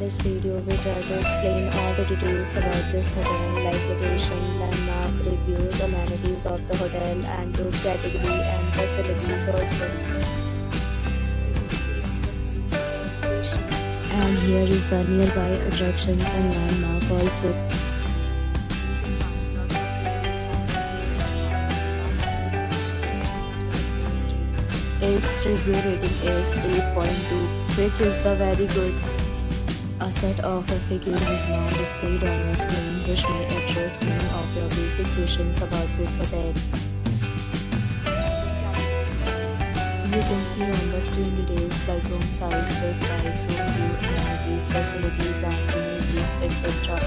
this video, we try to explain all the details about this hotel, like location, landmark, reviews, amenities of the hotel, and group category and facilities also. And here is the nearby attractions and landmark also. Its review rating is 8.2, which is the very good. A set of FAQs is now displayed on your screen, which may address many of your basic questions about this hotel. You can see on the screen details like room size, bed type, room view, amenities, facilities, and images, etc.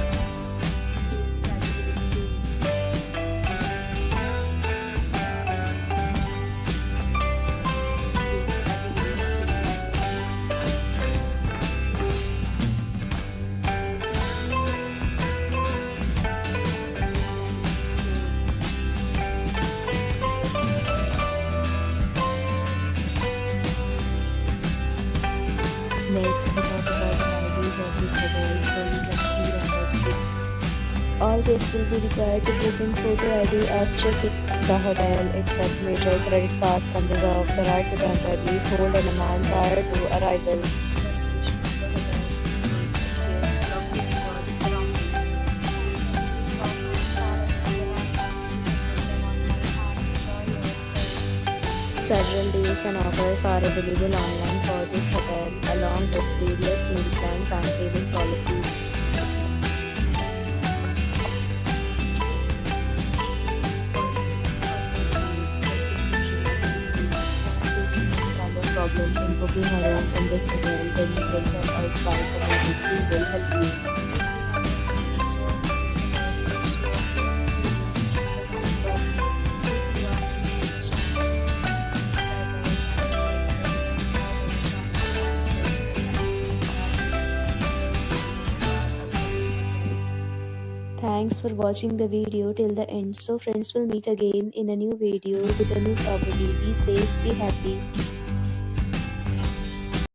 Next, we talk about the amenities of this hotel, so you can see on the screen. All guests will be required to present photo ID at check-in. The hotel accepts major credit cards and reserve the right to temporarily hold an amount prior to arrival. Several deals and offers are available online for this hotel, along with various meal plans and payment policies. Problem in booking a room in this hotel, then you can tell us by community. We will help you. Thanks for watching the video till the end. So friends, will meet again in a new video with a new property. Be safe, be happy.